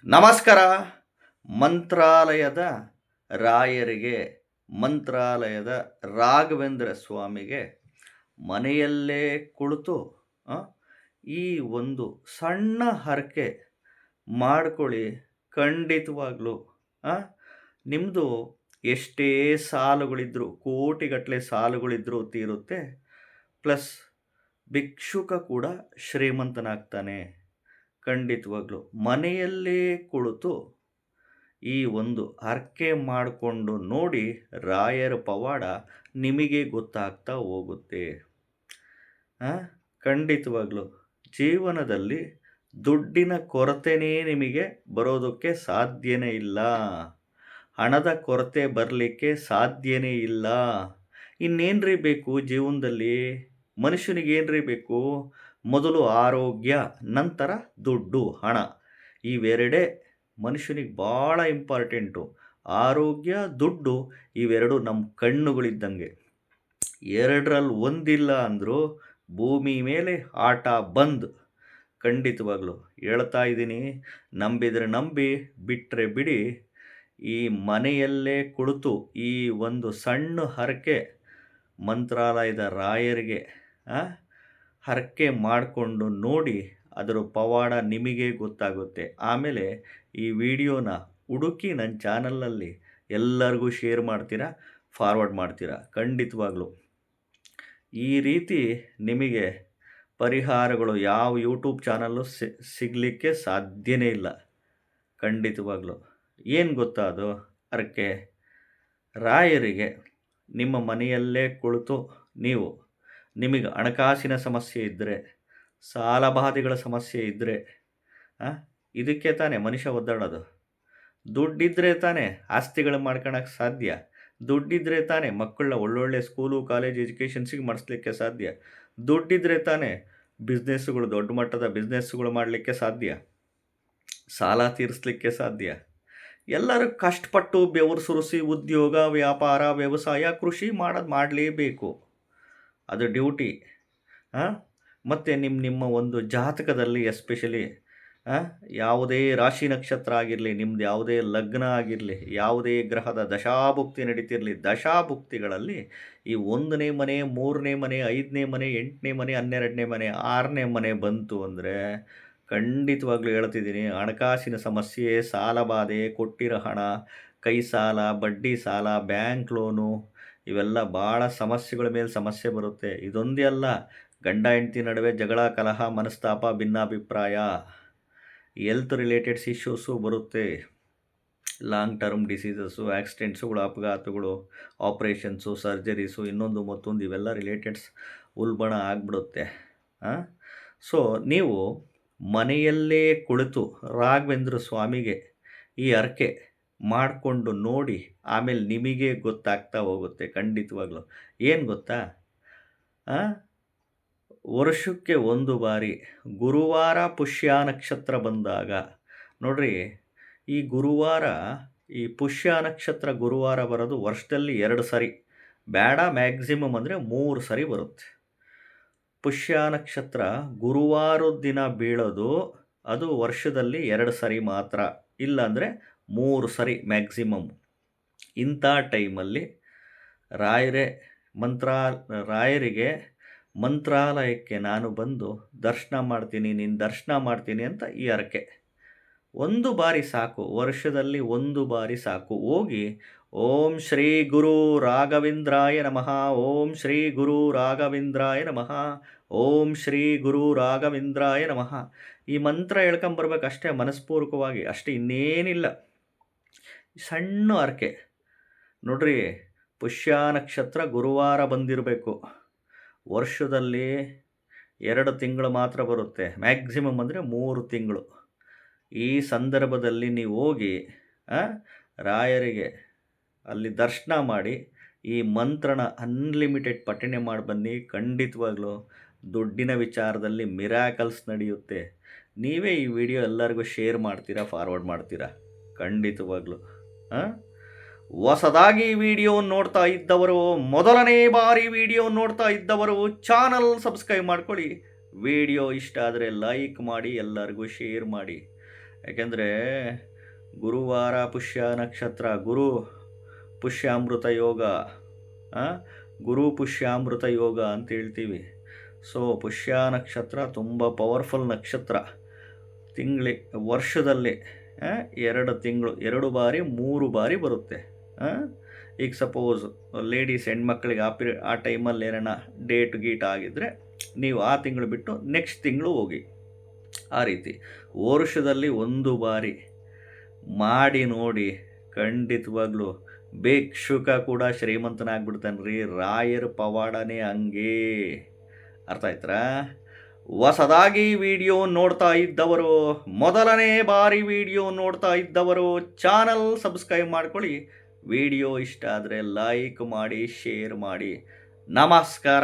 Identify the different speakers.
Speaker 1: ನಮಸ್ಕಾರ. ಮಂತ್ರಾಲಯದ ರಾಯರಿಗೆ, ಮಂತ್ರಾಲಯದ ರಾಘವೇಂದ್ರ ಸ್ವಾಮಿಗೆ ಮನೆಯಲ್ಲೇ ಕುಳಿತು ಆ, ಈ ಒಂದು ಸಣ್ಣ ಹರಕೆ ಮಾಡ್ಕೊಳ್ಳಿ. ಖಂಡಿತವಾಗ್ಲೂ ನಿಮ್ಮದು ಎಷ್ಟೇ ಸಾಲುಗಳಿದ್ರೂ, ಕೋಟಿಗಟ್ಟಲೆ ಸಾಲುಗಳಿದ್ರೂ ತೀರುತ್ತೆ. ಪ್ಲಸ್ ಭಿಕ್ಷುಕ ಕೂಡ ಶ್ರೀಮಂತನಾಗ್ತಾನೆ. ಖಂಡಿತವಾಗ್ಲೂ ಮನೆಯಲ್ಲೇ ಕುಳಿತು ಈ ಒಂದು ಹರಕೆ ಮಾಡಿಕೊಂಡು ನೋಡಿ, ರಾಯರ ಪವಾಡ ನಿಮಗೆ ಗೊತ್ತಾಗ್ತಾ ಹೋಗುತ್ತೆ. ಖಂಡಿತವಾಗ್ಲೂ ಜೀವನದಲ್ಲಿ ದುಡ್ಡಿನ ಕೊರತೆನೇ ನಿಮಗೆ ಬರೋದಕ್ಕೆ ಸಾಧ್ಯನೇ ಇಲ್ಲ. ಹಣದ ಕೊರತೆ ಬರಲಿಕ್ಕೆ ಸಾಧ್ಯನೇ ಇಲ್ಲ. ಇನ್ನೇನ್ರಿ ಬೇಕು ಜೀವನದಲ್ಲಿ? ಮನುಷ್ಯನಿಗೇನ್ರಿ ಬೇಕು? ಮೊದಲು ಆರೋಗ್ಯ, ನಂತರ ದುಡ್ಡು, ಹಣ. ಇವೆರಡೇ ಮನುಷ್ಯನಿಗೆ ಭಾಳ ಇಂಪಾರ್ಟೆಂಟು. ಆರೋಗ್ಯ, ದುಡ್ಡು, ಇವೆರಡು ನಮ್ಮ ಕಣ್ಣುಗಳಿದ್ದಂಗೆ. ಎರಡರಲ್ಲಿ ಒಂದಿಲ್ಲ ಅಂದರೂ ಭೂಮಿ ಮೇಲೆ ಆಟ ಬಂದ್. ಖಂಡಿತವಾಗ್ಲೂ ಹೇಳ್ತಾ ಇದ್ದೀನಿ. ನಂಬಿದರೆ ನಂಬಿ, ಬಿಟ್ಟರೆ ಬಿಡಿ. ಈ ಮನೆಯಲ್ಲೇ ಕುಳಿತು ಈ ಒಂದು ಸಣ್ಣ ಹರಕೆ ಮಂತ್ರಾಲಯದ ರಾಯರಿಗೆ ಹರಕೆ ಮಾಡಿಕೊಂಡು ನೋಡಿ, ಅದರ ಪವಾಡ ನಿಮಗೆ ಗೊತ್ತಾಗುತ್ತೆ. ಆಮೇಲೆ ಈ ವಿಡಿಯೋನ ಹುಡುಕಿ ನನ್ನ ಚಾನಲ್ನಲ್ಲಿ ಎಲ್ಲರಿಗೂ ಶೇರ್ ಮಾಡ್ತೀರಾ, ಫಾರ್ವರ್ಡ್ ಮಾಡ್ತೀರಾ. ಖಂಡಿತವಾಗ್ಲೂ ಈ ರೀತಿ ನಿಮಗೆ ಪರಿಹಾರಗಳು ಯಾವ ಯೂಟ್ಯೂಬ್ ಚಾನಲ್ಲು ಸಿಗಲಿಕ್ಕೆ ಸಾಧ್ಯನೇ ಇಲ್ಲ. ಖಂಡಿತವಾಗ್ಲೂ ಏನು ಗೊತ್ತಾ ಅದು ಹರಕೆ? ರಾಯರಿಗೆ ನಿಮ್ಮ ಮನೆಯಲ್ಲೇ ಕುಳಿತು ನೀವು, ನಿಮಗೆ ಹಣಕಾಸಿನ ಸಮಸ್ಯೆ ಇದ್ದರೆ, ಸಾಲಬಾಧೆಗಳ ಸಮಸ್ಯೆ ಇದ್ದರೆ, ಇದಕ್ಕೆ ತಾನೇ ಮನುಷ್ಯ ಒದ್ದಾಡೋದು. ದುಡ್ಡಿದ್ದರೆ ತಾನೇ ಆಸ್ತಿಗಳು ಮಾಡ್ಕೊಳಕ್ಕೆ ಸಾಧ್ಯ. ದುಡ್ಡಿದ್ದರೆ ತಾನೇ ಮಕ್ಕಳನ್ನ ಒಳ್ಳೊಳ್ಳೆ ಸ್ಕೂಲು, ಕಾಲೇಜ್, ಎಜುಕೇಷನ್ಸಿಗೆ ಮಾಡಿಸ್ಲಿಕ್ಕೆ ಸಾಧ್ಯ. ದುಡ್ಡಿದ್ದರೆ ತಾನೇ ಬಿಸ್ನೆಸ್ಸುಗಳು, ದೊಡ್ಡ ಮಟ್ಟದ ಬಿಸ್ನೆಸ್ಸುಗಳು ಮಾಡಲಿಕ್ಕೆ ಸಾಧ್ಯ, ಸಾಲ ತೀರಿಸಲಿಕ್ಕೆ ಸಾಧ್ಯ. ಎಲ್ಲರೂ ಕಷ್ಟಪಟ್ಟು ಬೆವರು ಸುರಿಸಿ ಉದ್ಯೋಗ, ವ್ಯಾಪಾರ, ವ್ಯವಸಾಯ, ಕೃಷಿ ಮಾಡಲೇಬೇಕು. ಅದು ಡ್ಯೂಟಿ. ಮತ್ತು ನಿಮ್ಮ ಒಂದು ಜಾತಕದಲ್ಲಿ ಎಸ್ಪೆಷಲಿ ಯಾವುದೇ ರಾಶಿ ನಕ್ಷತ್ರ ಆಗಿರಲಿ, ನಿಮ್ಮದು ಯಾವುದೇ ಲಗ್ನ ಆಗಿರಲಿ, ಯಾವುದೇ ಗ್ರಹದ ದಶಾಭುಕ್ತಿ ನಡೀತಿರಲಿ, ದಶಾಭುಕ್ತಿಗಳಲ್ಲಿ ಈ 1ನೇ ಮನೆ, 3ನೇ ಮನೆ, 5ನೇ ಮನೆ, 8ನೇ ಮನೆ, 12ನೇ ಮನೆ, 6ನೇ ಮನೆ ಬಂತು ಅಂದರೆ ಖಂಡಿತವಾಗ್ಲೂ ಹೇಳ್ತಿದ್ದೀನಿ, ಹಣಕಾಸಿನ ಸಮಸ್ಯೆ, ಸಾಲಬಾಧೆ, ಕೊಟ್ಟಿರೋ ಹಣ, ಕೈ ಸಾಲ, ಬಡ್ಡಿ ಸಾಲ, ಬ್ಯಾಂಕ್ ಲೋನು, ಇವೆಲ್ಲ ಭಾಳ ಸಮಸ್ಯೆಗಳ ಮೇಲೆ ಸಮಸ್ಯೆ ಬರುತ್ತೆ. ಇದೊಂದೇ ಅಲ್ಲ, ಗಂಡ ಹೆಂಡತಿ ನಡುವೆ ಜಗಳ, ಕಲಹ, ಮನಸ್ತಾಪ, ಭಿನ್ನಾಭಿಪ್ರಾಯ, ಹೆಲ್ತ್ ರಿಲೇಟೆಡ್ಸ್ ಇಶ್ಯೂಸು ಬರುತ್ತೆ. ಲಾಂಗ್ ಟರ್ಮ್ ಡಿಸೀಸಸ್ಸು, ಆಕ್ಸಿಡೆಂಟ್ಸುಗಳು, ಅಪಘಾತಗಳು, ಆಪ್ರೇಷನ್ಸು, ಸರ್ಜರೀಸು, ಇನ್ನೊಂದು ಮತ್ತೊಂದು, ಇವೆಲ್ಲ ರಿಲೇಟೆಡ್ಸ್ ಉಲ್ಬಣ ಆಗಿಬಿಡುತ್ತೆ. ಸೊ ನೀವು ಮನೆಯಲ್ಲೇ ಕುಳಿತು ರಾಘವೇಂದ್ರ ಸ್ವಾಮಿಗೆ ಈ ಹರಕೆ ಮಾಡಿಕೊಂಡು ನೋಡಿ, ಆಮೇಲೆ ನಿಮಗೆ ಗೊತ್ತಾಗ್ತಾ ಹೋಗುತ್ತೆ. ಖಂಡಿತವಾಗ್ಲೂ ಏನು ಗೊತ್ತಾ, ವರ್ಷಕ್ಕೆ ಒಂದು ಬಾರಿ ಗುರುವಾರ ಪುಷ್ಯ ನಕ್ಷತ್ರ ಬಂದಾಗ ನೋಡ್ರಿ, ಈ ಗುರುವಾರ, ಈ ಪುಷ್ಯ ನಕ್ಷತ್ರ ಗುರುವಾರ ಬರೋದು ವರ್ಷದಲ್ಲಿ 2 ಸರಿ, ಬೇಡ ಮ್ಯಾಕ್ಸಿಮಮ್ ಅಂದರೆ 3 ಸರಿ ಬರುತ್ತೆ. ಪುಷ್ಯ ನಕ್ಷತ್ರ ಗುರುವಾರದ ದಿನ ಬೀಳೋದು, ಅದು ವರ್ಷದಲ್ಲಿ 2 ಸರಿ ಮಾತ್ರ, ಇಲ್ಲಾಂದರೆ 3 ಸರಿ ಮ್ಯಾಕ್ಸಿಮಮ್. ಇಂಥ ಟೈಮಲ್ಲಿ ರಾಯರಿಗೆ ಮಂತ್ರಾಲಯಕ್ಕೆ ನಾನು ಬಂದು ದರ್ಶನ ಮಾಡ್ತೀನಿ, ನಿನ್ನ ದರ್ಶನ ಮಾಡ್ತೀನಿ ಅಂತ ಈ ಹರಕೆ. ಒಂದು ಬಾರಿ ಸಾಕು, ವರ್ಷದಲ್ಲಿ ಒಂದು ಬಾರಿ ಸಾಕು. ಹೋಗಿ ಓಂ ಶ್ರೀ ಗುರು ರಾಘವೇಂದ್ರಾಯ ನಮಃ, ಓಂ ಶ್ರೀ ಗುರು ರಾಘವೇಂದ್ರಾಯ ನಮಃ, ಓಂ ಶ್ರೀ ಗುರು ರಾಘವೇಂದ್ರಾಯ ನಮಃ, ಈ ಮಂತ್ರ ಹೇಳ್ಕೊಂಬರ್ಬೇಕು ಅಷ್ಟೇ, ಮನಸ್ಪೂರ್ವಕವಾಗಿ ಅಷ್ಟೇ, ಇನ್ನೇನಿಲ್ಲ. ಸಣ್ಣ ಹರಕೆ ನೋಡ್ರಿ, ಪುಷ್ಯ ನಕ್ಷತ್ರ ಗುರುವಾರ ಬಂದಿರಬೇಕು, ವರ್ಷದಲ್ಲಿ 2 ತಿಂಗಳು ಮಾತ್ರ ಬರುತ್ತೆ, ಮ್ಯಾಕ್ಸಿಮಮ್ ಅಂದರೆ 3 ತಿಂಗಳು. ಈ ಸಂದರ್ಭದಲ್ಲಿ ನೀವು ಹೋಗಿ ರಾಯರಿಗೆ ಅಲ್ಲಿ ದರ್ಶನ ಮಾಡಿ ಈ ಮಂತ್ರನ ಅನ್ಲಿಮಿಟೆಡ್ ಪಠಣೆ ಮಾಡಿ ಬನ್ನಿ. ಖಂಡಿತವಾಗ್ಲೂ ದುಡ್ಡಿನ ವಿಚಾರದಲ್ಲಿ ಮಿರಾಕಲ್ಸ್ ನಡೆಯುತ್ತೆ. ನೀವೇ ಈ ವಿಡಿಯೋ ಎಲ್ಲರಿಗೂ ಶೇರ್ ಮಾಡ್ತೀರಾ, ಫಾರ್ವರ್ಡ್ ಮಾಡ್ತೀರಾ. ಖಂಡಿತವಾಗ್ಲೂ ಹೊಸದಾಗಿ ವಿಡಿಯೋ ನೋಡ್ತಾ ಇದ್ದವರು, ಮೊದಲನೇ ಬಾರಿ ವಿಡಿಯೋ ನೋಡ್ತಾ ಇದ್ದವರು ಚಾನಲ್ ಸಬ್ಸ್ಕ್ರೈಬ್ ಮಾಡ್ಕೊಳ್ಳಿ. ವಿಡಿಯೋ ಇಷ್ಟ ಆದರೆ ಲೈಕ್ ಮಾಡಿ, ಎಲ್ಲರಿಗೂ ಶೇರ್ ಮಾಡಿ. ಯಾಕೆಂದರೆ ಗುರುವಾರ ಪುಷ್ಯ ನಕ್ಷತ್ರ, ಗುರು ಪುಷ್ಯಾಮೃತ ಯೋಗ, ಗುರು ಪುಷ್ಯಾಮೃತ ಯೋಗ ಅಂತ ಹೇಳ್ತೀವಿ. ಸೊ ಪುಷ್ಯ ನಕ್ಷತ್ರ ತುಂಬ ಪವರ್ಫುಲ್ ನಕ್ಷತ್ರ. ವರ್ಷದಲ್ಲಿ 2 ತಿಂಗಳು 2 ಬಾರಿ 3 ಬಾರಿ ಬರುತ್ತೆ. ಈಗ ಸಪೋಸ್ ಲೇಡೀಸ್ ಹೆಣ್ಮಕ್ಳಿಗೆ ಆ ಟೈಮಲ್ಲಿ ಏನಾರ ಡೇಟ್ ಗೀಟ್ ಆಗಿದ್ದರೆ ನೀವು ಆ ತಿಂಗಳು ಬಿಟ್ಟು ನೆಕ್ಸ್ಟ್ ತಿಂಗಳು ಹೋಗಿ. ಆ ರೀತಿ ವರ್ಷದಲ್ಲಿ 1 ಬಾರಿ ಮಾಡಿ ನೋಡಿ, ಖಂಡಿತವಾಗ್ಲೂ ಭಿಕ್ಷುಕ ಕೂಡ ಶ್ರೀಮಂತನಾಗ್ಬಿಡ್ತಾನೆ ರೀ. ರಾಯರ ಪವಾಡನೇ ಹಂಗೇ. ಅರ್ಥ ಆಯ್ತಾ? ಹೊಸದಾಗಿ ವಿಡಿಯೋ ನೋಡ್ತಾ ಇದ್ದವರು, ಮೊದಲನೇ ಬಾರಿ ವಿಡಿಯೋ ನೋಡ್ತಾ ಇದ್ದವರು ಚಾನಲ್ ಸಬ್ಸ್ಕ್ರೈಬ್ ಮಾಡ್ಕೊಳ್ಳಿ. ವಿಡಿಯೋ ಇಷ್ಟ ಆದರೆ ಲೈಕ್ ಮಾಡಿ, ಶೇರ್ ಮಾಡಿ. ನಮಸ್ಕಾರ.